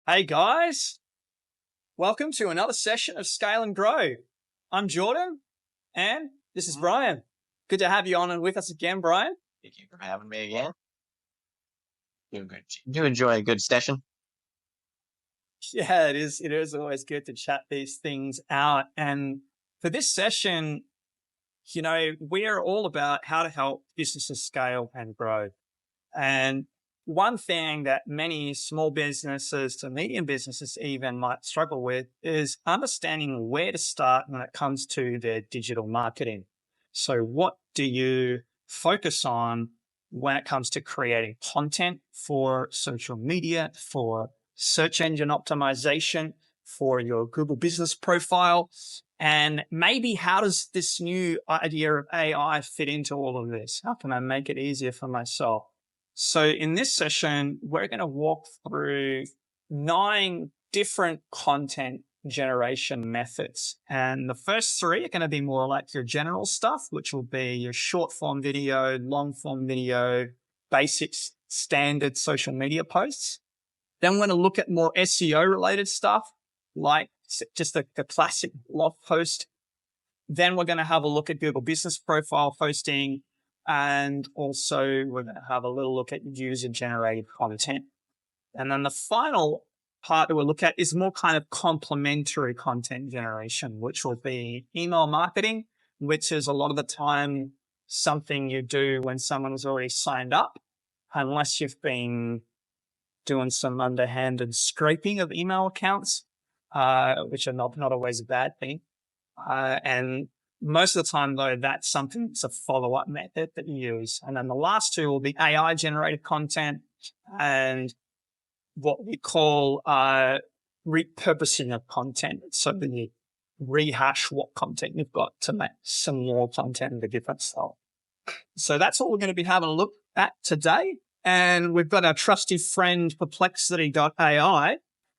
Hey guys, welcome to another session of Scale and Grow. I'm Jordan and this is Brian. Good to have you on and with us again, Brian. Thank you for having me again. Do enjoy a good session. Yeah, it is. It is always good to chat these things out. And for this session, we are all about how to help businesses scale and grow. And one thing that many small businesses to medium businesses even might struggle with is understanding where to start when it comes to their digital marketing. So what do you focus on when it comes to creating content for social media, for search engine optimization, for your Google business profile? And maybe how does this new idea of AI fit into all of this? How can I make it easier for myself? So in this session, we're going to walk through 9 different content generation methods. And the first 3 are going to be more like your general stuff, which will be your short form video, long form video, basic standard social media posts. Then we're going to look at more SEO related stuff, like just the classic blog post. Then we're going to have a look at Google business profile posting. And also we're going to have a little look at user generated content. And then the final part that we'll look at is more kind of complementary content generation, which will be email marketing, which is a lot of the time something you do when someone's already signed up, unless you've been doing some underhanded scraping of email accounts, which are not always a bad thing. And most of the time, though, that's something that's a follow-up method that you use. And then the last 2 will be AI-generated content and what we call repurposing of content. So then you rehash what content you've got to make some more content of a different style. So that's what we're going to be having a look at today. And we've got our trusty friend Perplexity.ai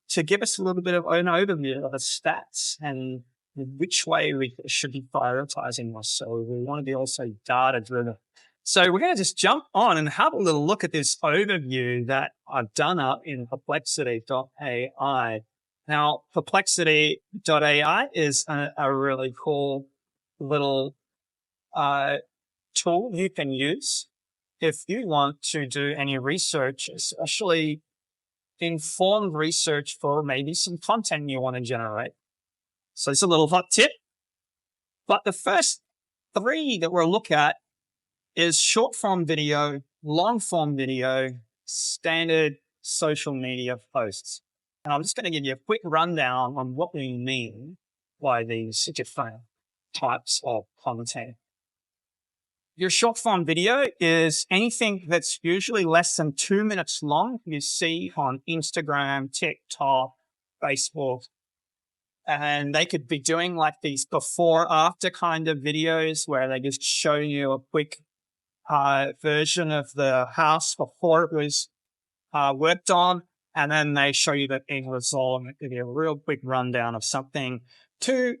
to give us a little bit of an overview of the stats and which way we should be prioritizing this. So we want to be also data driven. So we're going to just jump on and have a little look at this overview that I've done up in Perplexity.ai. Now, Perplexity.ai is a really cool little tool you can use if you want to do any research, especially informed research for maybe some content you want to generate. So it's a little hot tip. But the first 3 that we'll look at is short form video, long form video, standard social media posts. And I'm just going to give you a quick rundown on what we mean by these different types of content. Your short form video is anything that's usually less than 2 minutes long. You see on Instagram, TikTok, Facebook, and they could be doing like these before after kind of videos where they just show you a quick version of the house before it was worked on. And then they show you the end result and give you a real quick rundown of something to,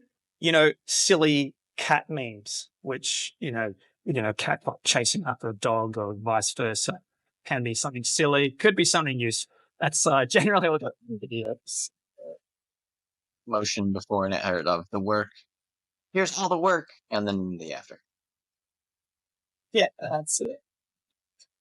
silly cat memes, which, cat chasing after a dog or vice versa. Can be something silly, could be something useful. That's generally what videos. Motion before and heard of the work. Here's all the work, and then the after. Yeah, that's it.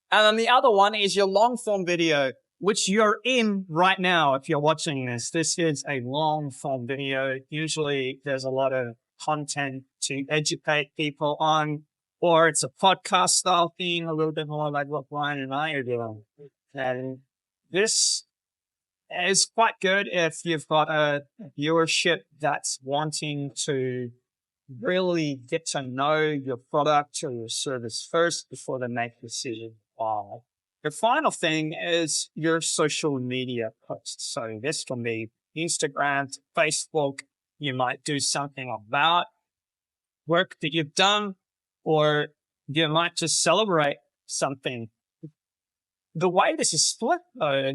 And then the other one is your long form video, which you're in right now if you're watching this. This is a long form video. Usually there's a lot of content to educate people on, or it's a podcast style thing, a little bit more like what Brian and I are doing. And this is quite good if you've got a viewership that's wanting to really get to know your product or your service first before they make a decision to buy. The final thing is your social media posts. So this can be Instagram, Facebook. You might do something about work that you've done, or you might just celebrate something. The way this is split, though,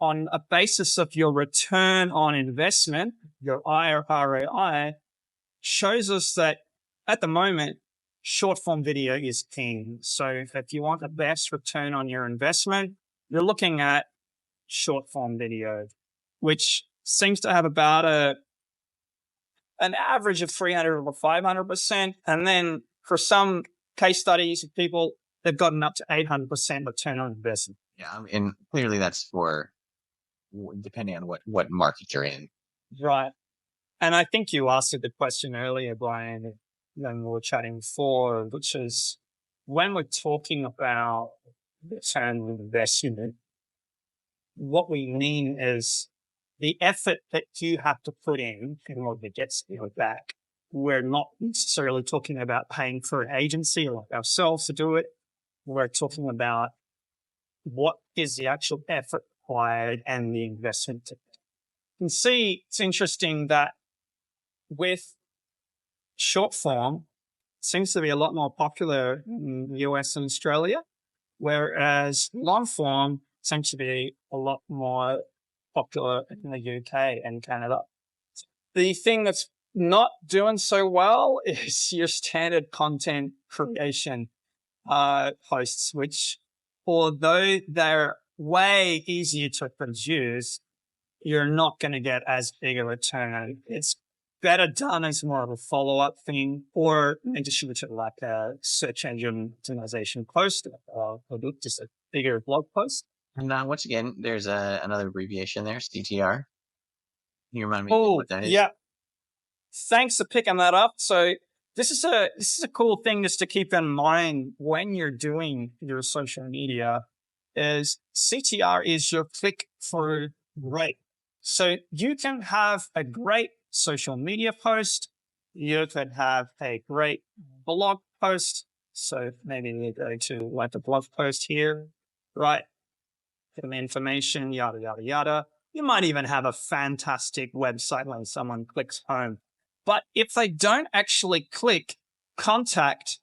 on a basis of your return on investment, your ROI, shows us that at the moment, short form video is king. So if you want the best return on your investment, you're looking at short form video. which seems to have about an average of 300 or 500%. And then for some case studies of people, they've gotten up to 800% return on investment. Yeah, and clearly that's for depending on what market you're in. Right. And I think you asked the question earlier, Brian, when we were chatting before, which is when we're talking about return on investment, what we mean is the effort that you have to put in order to get something back. We're not necessarily talking about paying for an agency or ourselves to do it. We're talking about what is the actual effort required and the investment. You can see it's interesting that with short form, it seems to be a lot more popular in the US and Australia, whereas long form seems to be a lot more popular in the UK and Canada. The thing that's not doing so well is your standard content creation posts, which although they're way easier to produce, you're not going to get as big a return. It's better done as more of a follow-up thing, or distribute it like a search engine optimization post, or just a bigger blog post. And once again, there's another abbreviation there, CTR. Can you remind me Oh, what that is? yeah. Thanks for picking that up. So this is a cool thing just to keep in mind when you're doing your social media. Is CTR is your click-through rate. So you can have a great social media post. You could have a great blog post. So maybe we go to like the blog post here, right? Some information, yada, yada, yada. You might even have a fantastic website when someone clicks home. But if they don't actually click contact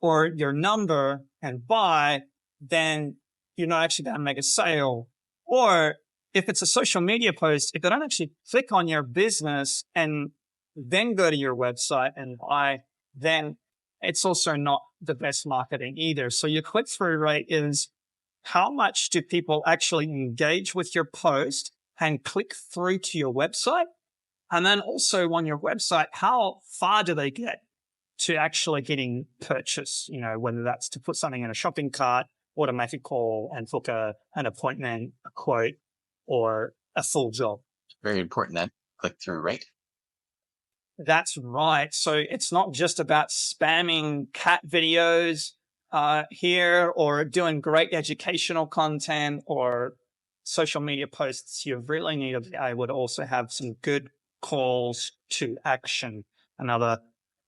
or your number and buy, then you're not actually going to make a sale. Or if it's a social media post, if they don't actually click on your business and then go to your website and buy, then it's also not the best marketing either. So your click-through rate is how much do people actually engage with your post and click through to your website? And then also on your website, how far do they get to actually getting purchase? You know, whether that's to put something in a shopping cart or to make a call and book an appointment, a quote, or a full job. Very important, that click-through rate. That's right. So it's not just about spamming cat videos here or doing great educational content or social media posts. You really need to be able to also have some good calls to action. Another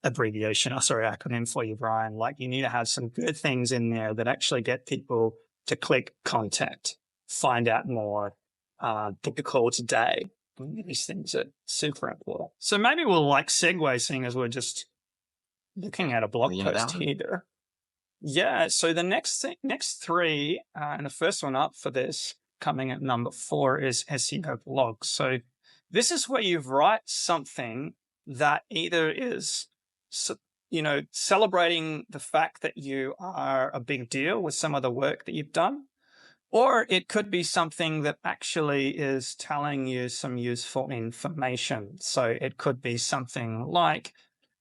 abbreviation, acronym for you, Brian. Like you need to have some good things in there that actually get people to click contact, find out more, book a call today. These things are super important. So maybe we'll like segue, seeing as we're just looking at a blog post here. Yeah. So the next three, and the first one up for this, coming at number 4, is SEO blogs. So this is where you write something that either is, celebrating the fact that you are a big deal with some of the work that you've done, or it could be something that actually is telling you some useful information. So it could be something like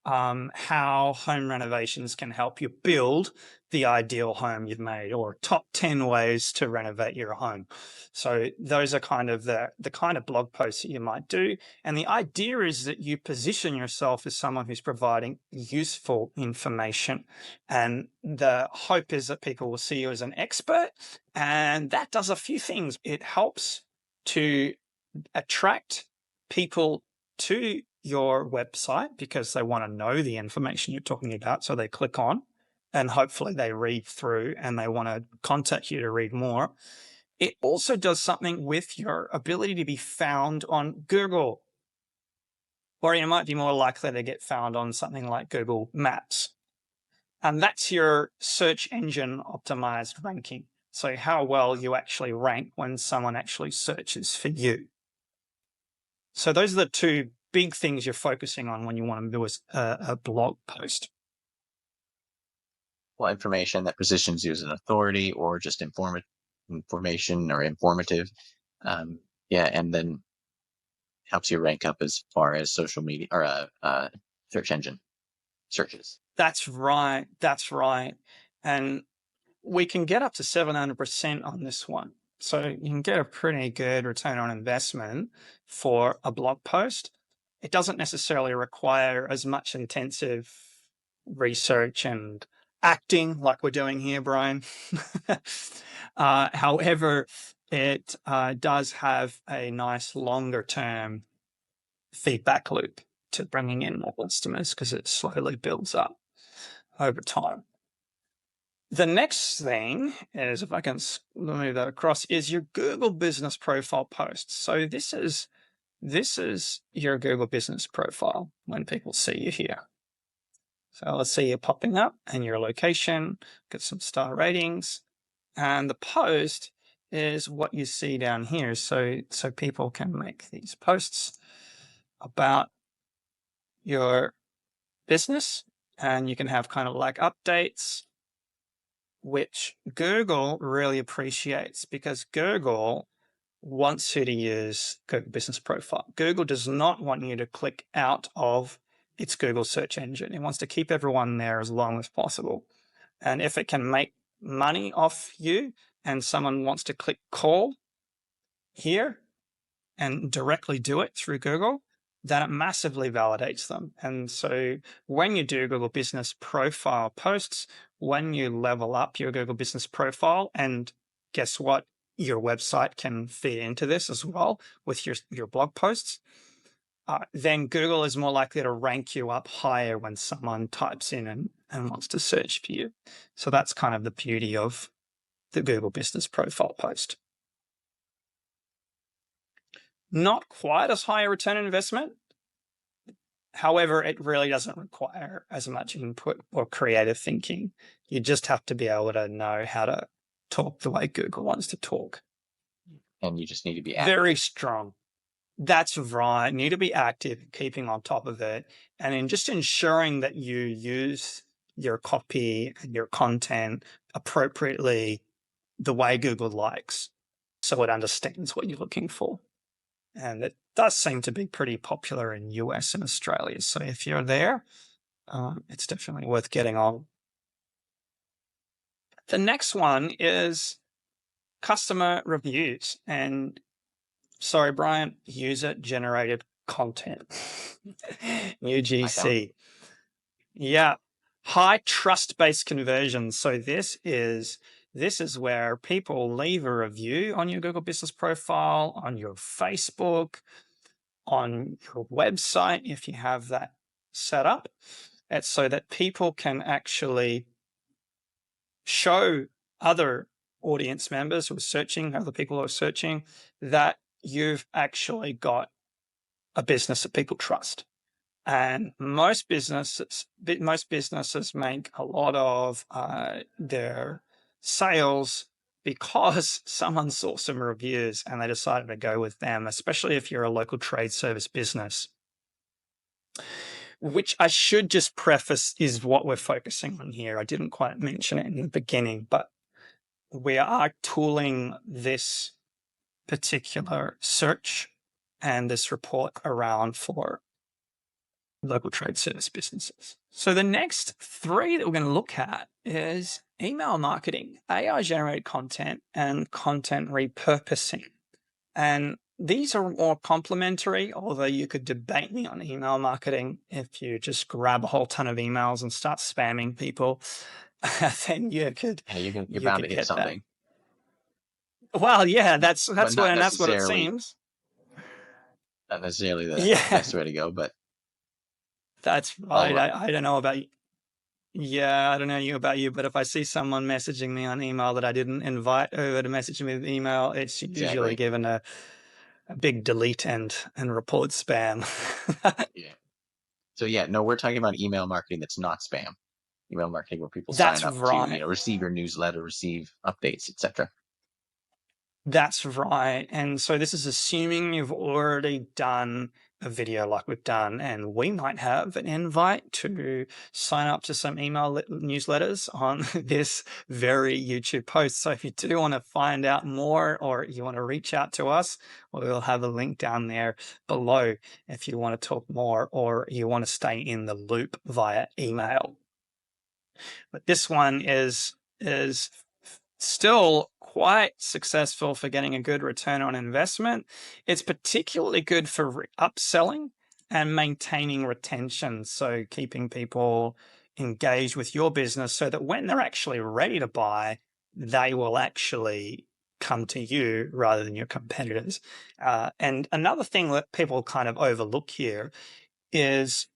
how home renovations can help you build the ideal home you've made, or top 10 ways to renovate your home. So those are kind of the kind of blog posts that you might do. And the idea is that you position yourself as someone who's providing useful information. And the hope is that people will see you as an expert. And that does a few things. It helps to attract people to your website because they want to know the information you're talking about. So they click on and hopefully they read through and they want to contact you to read more. It also does something with your ability to be found on Google, or you might be more likely to get found on something like Google Maps. And that's your search engine optimized ranking. So how well you actually rank when someone actually searches for you. So those are the two big things you're focusing on when you want to do a blog post. Well, information that positions you as an authority or just information or informative. And then helps you rank up as far as social media or search engine searches. That's right. That's right. And we can get up to 700% on this one. So you can get a pretty good return on investment for a blog post. It doesn't necessarily require as much intensive research and acting like we're doing here, Brian. However, it does have a nice longer term feedback loop to bringing in more customers because it slowly builds up over time. The next thing is, if I can move that across, is your Google Business Profile posts. So this is your Google Business Profile when people see you here. So let's see you popping up and your location, get some star ratings, and the post is what you see down here. So people can make these posts about your business, and you can have kind of like updates, which Google really appreciates because Google wants you to use Google Business Profile. Google does not want you to click out of its Google search engine. It wants to keep everyone there as long as possible. And if it can make money off you and someone wants to click call here and directly do it through Google, then it massively validates them. And so when you do Google Business Profile posts, when you level up your Google Business Profile, and guess what? Your website can feed into this as well with your blog posts, then Google is more likely to rank you up higher when someone types in and wants to search for you. So that's kind of the beauty of the Google Business Profile post. Not quite as high a return on investment. However, it really doesn't require as much input or creative thinking. You just have to be able to know how to talk the way Google wants to talk. And you just need to be active. Very strong. That's right. You need to be active, keeping on top of it, and in just ensuring that you use your copy and your content appropriately the way Google likes, so it understands what you're looking for. And it does seem to be pretty popular in US and Australia. So if you're there, it's definitely worth getting on. The next one is customer reviews. And sorry, Brian, user-generated content, UGC. Yeah, high trust-based conversions. So this is where people leave a review on your Google Business Profile, on your Facebook, on your website, if you have that set up. It's so that people can actually show other audience members who are searching, other people who are searching, that you've actually got a business that people trust. And most businesses make a lot of their sales because someone saw some reviews and they decided to go with them, especially if you're a local trade service business. Which I should just preface is what we're focusing on here. I didn't quite mention it in the beginning, but we are tooling this particular search and this report around for local trade service businesses. So the next three that we're going to look at is email marketing, AI generated content, and content repurposing. And these are more complementary, although you could debate me on email marketing. If you just grab a whole ton of emails and start spamming people, then you could. Yeah, you're bound to hit something. Well, yeah, that's what it seems. Not necessarily the best way to go, but that's right. I don't know about you. Yeah, I don't know about you, but if I see someone messaging me on email that I didn't invite over to message me with email, it's usually given a big delete and report spam. Yeah. So no, we're talking about email marketing that's not spam. Email marketing where people sign up to receive your newsletter, receive updates, etc. That's right. And so this is assuming you've already done a video like we've done, and we might have an invite to sign up to some email newsletters on this very YouTube post. So if you do want to find out more, or you want to reach out to us, we'll have a link down there below if you want to talk more, or you want to stay in the loop via email. But this one is still quite successful for getting a good return on investment. It's particularly good for upselling and maintaining retention. So keeping people engaged with your business so that when they're actually ready to buy, they will actually come to you rather than your competitors. And another thing that people kind of overlook here is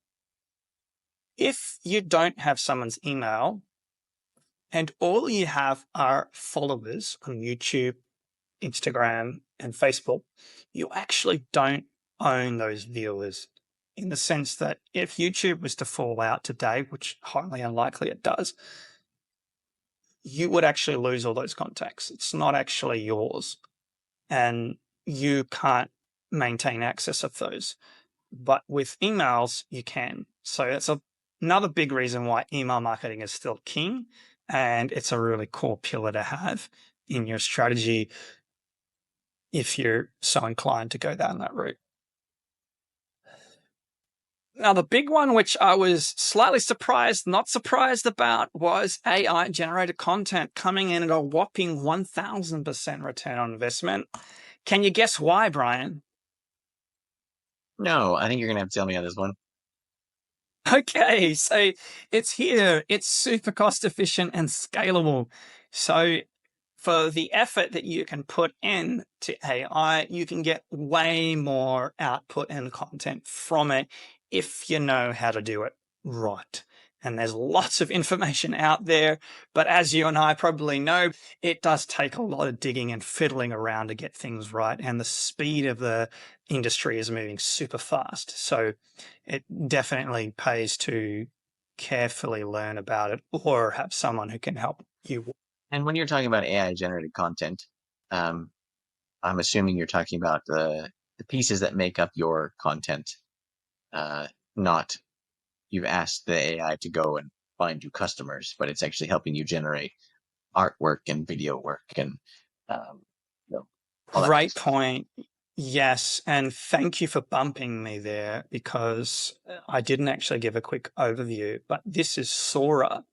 if you don't have someone's email, and all you have are followers on YouTube, Instagram, and Facebook, you actually don't own those viewers, in the sense that if YouTube was to fall out today, which highly unlikely it does, you would actually lose all those contacts. It's not actually yours, and you can't maintain access of those. But with emails, you can. So it's another big reason why email marketing is still king. And it's a really core pillar to have in your strategy if you're so inclined to go down that route. Now, the big one, which I was slightly not surprised about, was AI-generated content coming in at a whopping 1,000% return on investment. Can you guess why, Brian? No, I think you're going to have to tell me on this one. Okay, so it's here. It's super cost efficient and scalable. So for the effort that you can put in to AI, you can get way more output and content from it if you know how to do it right. And there's lots of information out there, but as you and I probably know, it does take a lot of digging and fiddling around to get things right. And the speed of the industry is moving super fast. So it definitely pays to carefully learn about it or have someone who can help you. And when you're talking about AI generated content, I'm assuming you're talking about the pieces that make up your content, not you've asked the AI to go and find you customers, but it's actually helping you generate artwork and video work and Great point. Yes, and thank you for bumping me there, because I didn't actually give a quick overview, but this is Sora.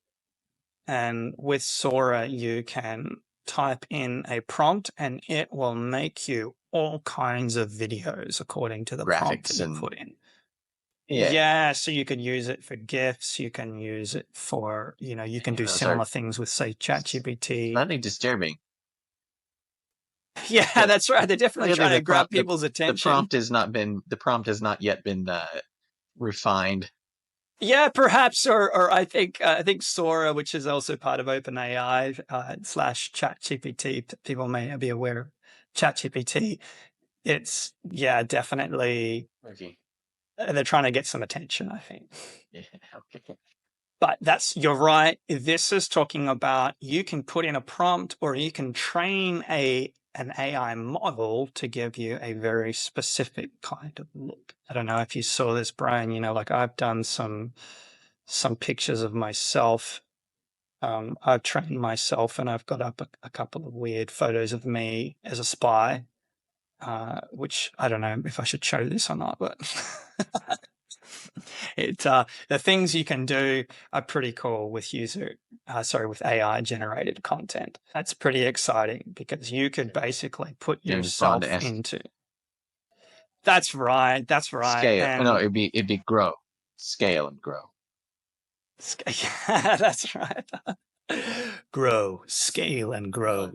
And with Sora, you can type in a prompt and it will make you all kinds of videos according to the prompt that you put in. Yeah, so you can use it for GIFs, you can use it for, you can do similar things with, say, ChatGPT. Slightly disturbing. Yeah, that's right. They're definitely trying to grab people's attention. The prompt has not yet been refined. Yeah, perhaps, or I think Sora, which is also part of OpenAI / ChatGPT. People may be aware of ChatGPT. It's definitely. Okay. They're trying to get some attention, I think. Yeah. Okay. But you're right. This is talking about you can put in a prompt, or you can train an AI model to give you a very specific kind of look. I don't know if you saw this, Brian, like I've done some pictures of myself. I've trained myself and I've got up a couple of weird photos of me as a spy, which I don't know if I should show this or not, but the things you can do are pretty cool with with AI generated content. That's pretty exciting, because you could basically put yourself into. That's right. Scale. No, it'd be grow, scale, and grow. Yeah, that's right. Grow, scale, and grow.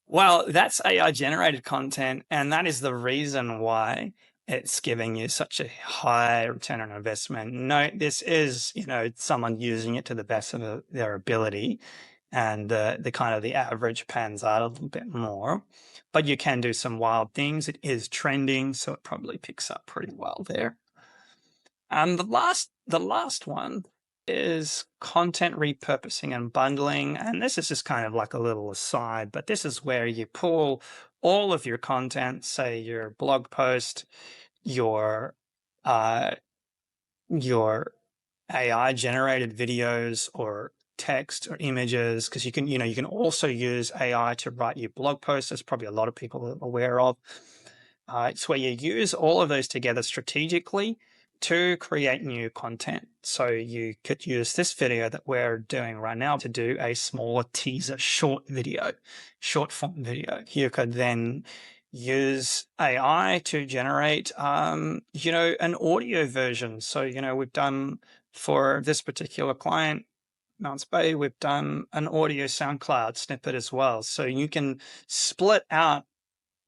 Well, that's AI generated content, and that is the reason why it's giving you such a high return on investment. Note, this is, someone using it to the best of their ability, and the kind of the average pans out a little bit more, but you can do some wild things. It is trending, so it probably picks up pretty well there. And the last one is content repurposing and bundling. And this is just kind of like a little aside, but this is where you pull all of your content, say your blog post, your uh, your AI generated videos or text or images, because you can also use AI to write you blog posts. That's probably a lot of people are aware of. It's where you use all of those together strategically to create new content. So you could use this video that we're doing right now to do a smaller teaser short video, short form video. You could then use AI to generate, an audio version. So, we've done for this particular client, Mounts Bay, we've done an audio SoundCloud snippet as well. So you can split out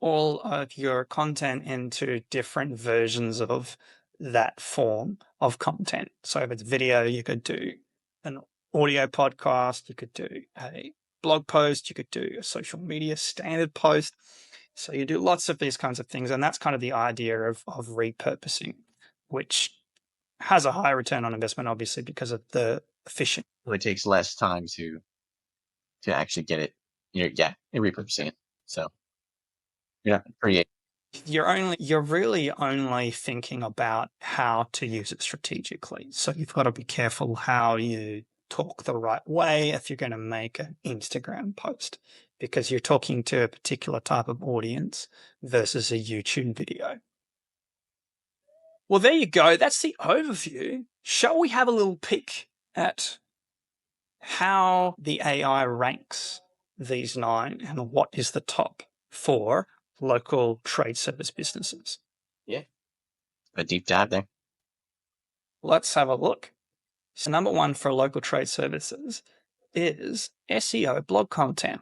all of your content into different versions of that form of content. So if it's video, you could do an audio podcast, you could do a blog post, you could do a social media standard post. So you do lots of these kinds of things. And that's kind of the idea of repurposing, which has a high return on investment, obviously, because of the efficient. It takes less time to actually get it. And repurposing it. So create. You're really only thinking about how to use it strategically. So you've got to be careful how you talk the right way if you're going to make an Instagram post, because you're talking to a particular type of audience versus a YouTube video. Well, there you go. That's the overview. Shall we have a little peek at how the AI ranks these 9 and what is the top for local trade service businesses? Yeah. A deep dive there. Let's have a look. So number 1 for local trade services is SEO blog content.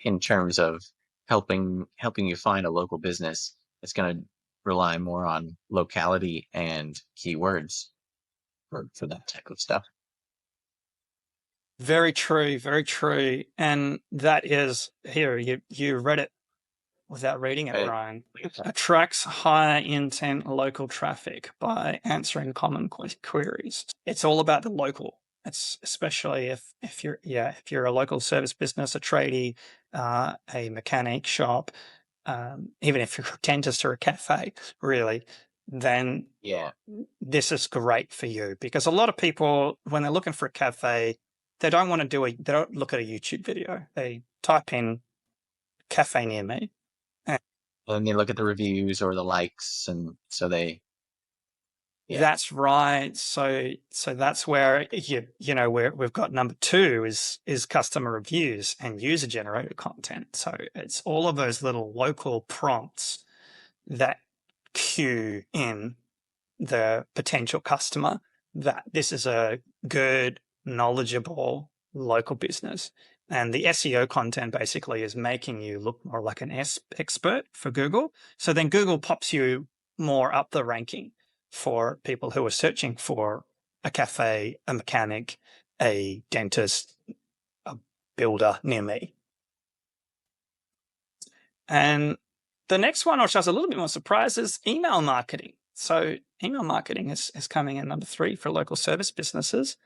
In terms of helping you find a local business, it's going to rely more on locality and keywords for that type of stuff. Very true, very true. And that is, here, you read it without reading it, Ryan. Attracts higher intent local traffic by answering common queries. It's all about the local. It's especially if you're a local service business, a tradie, a mechanic shop, even if you're a dentist or a cafe, really, then this is great for you, because a lot of people, when they're looking for a cafe, they don't look at a YouTube video. They type in cafe near me. And they look at the reviews or the likes, and so they. Yeah. That's right. So that's where we've got number 2 is customer reviews and user generated content. So it's all of those little local prompts that cue in the potential customer that this is a good, knowledgeable local business. And the SEO content basically is making you look more like an expert for Google. So then Google pops you more up the ranking for people who are searching for a cafe, a mechanic, a dentist, a builder near me. And the next one, which I was a little bit more surprised, is email marketing. So email marketing is coming in number 3 for local service businesses.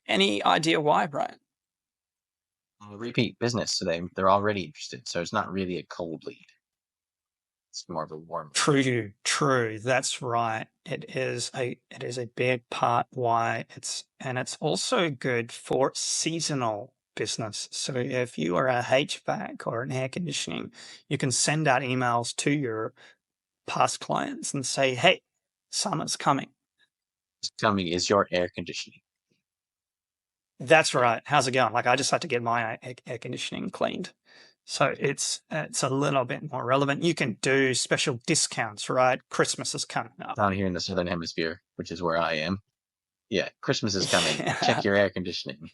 Any idea why, Brian? Repeat business, so they're already interested. So it's not really a cold lead. It's more of a warm. True. That's right. It is a big part why it's also good for seasonal business. So if you are a HVAC or an air conditioning, you can send out emails to your past clients and say, hey, summer's coming. It's coming is your air conditioning. That's right. How's it going? Like, I just had to get my air conditioning cleaned. So it's a little bit more relevant. You can do special discounts, right? Christmas is coming up. Down here in the Southern Hemisphere, which is where I am. Yeah, Christmas is coming. Check your air conditioning.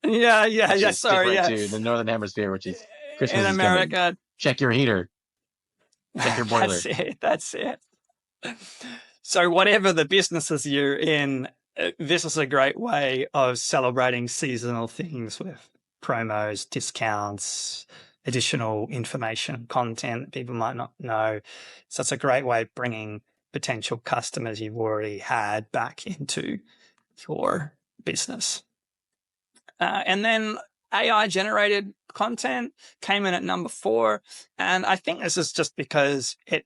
Yeah. Sorry, to the Northern Hemisphere, which is Christmas in America. Coming. Check your heater. Check your boiler. That's it. So whatever the businesses you're in, this is a great way of celebrating seasonal things with promos, discounts, additional information, content that people might not know. So it's a great way of bringing potential customers you've already had back into your business. And then AI generated content came in at number 4. And I think this is just because it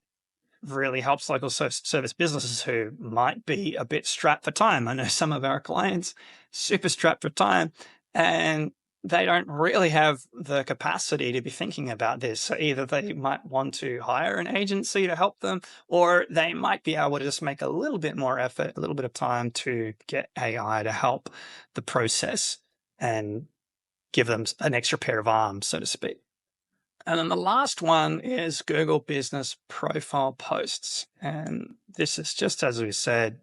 really helps local service businesses who might be a bit strapped for time. I know some of our clients super strapped for time, and they don't really have the capacity to be thinking about this. So either they might want to hire an agency to help them, or they might be able to just make a little bit more effort, a little bit of time to get AI to help the process and give them an extra pair of arms, so to speak. And then the last one is Google Business Profile Posts. And this is just as we said,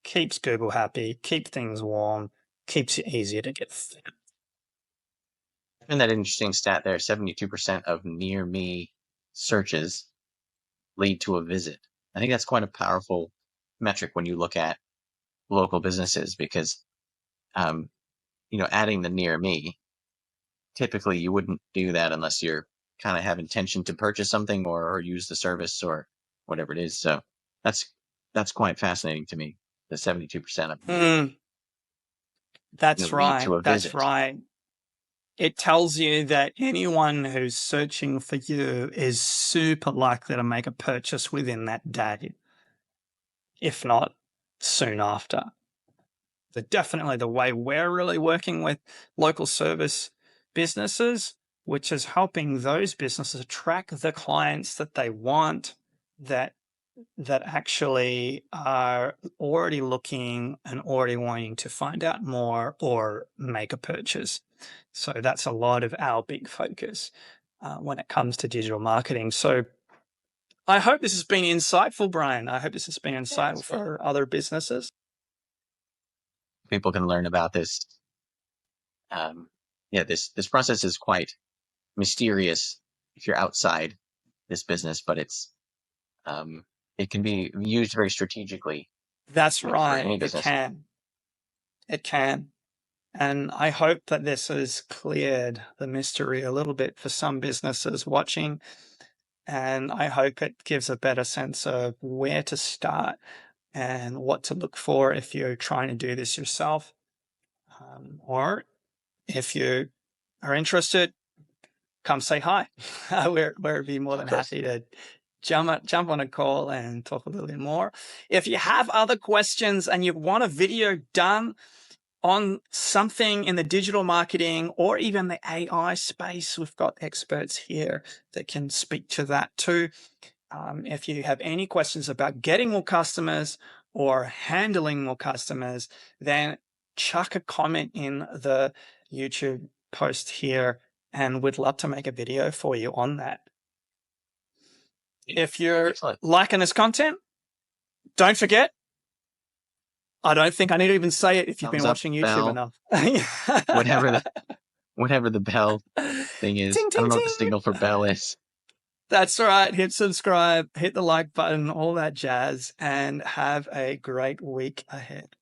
keeps Google happy, keep things warm, keeps it easier to get found. And that interesting stat there, 72% of near me searches lead to a visit. I think that's quite a powerful metric when you look at local businesses because, adding the near me, typically you wouldn't do that unless you're kind of have intention to purchase something or use the service or whatever it is. So that's quite fascinating to me. The 72% of That's right. to a That's visit. right. It tells you that anyone who's searching for you is super likely to make a purchase within that day, if not soon after. So definitely the way we're really working with local service businesses, which is helping those businesses attract the clients that they want, that actually are already looking and already wanting to find out more or make a purchase. So that's a lot of our big focus when it comes to digital marketing. So I hope this has been insightful, Brian. I hope this has been insightful for other businesses. People can learn about this. This process is quite mysterious if you're outside this business, but it's it can be used very strategically. That's right. It can. And I hope that this has cleared the mystery a little bit for some businesses watching. And I hope it gives a better sense of where to start and what to look for if you're trying to do this yourself. Or if you are interested, come say hi. We'll be more than happy to jump on a call and talk a little bit more. If you have other questions and you want a video done on something in the digital marketing or even the AI space, we've got experts here that can speak to that too. If you have any questions about getting more customers or handling more customers, then chuck a comment in the YouTube post here and we'd love to make a video for you on that. If you're liking this content, don't forget, I don't think I need to even say it if you've been watching YouTube enough. whatever the bell thing is. Ting, ting, I don't know ting. what the signal for bell is. That's right. Hit subscribe, hit the like button, all that jazz, and have a great week ahead.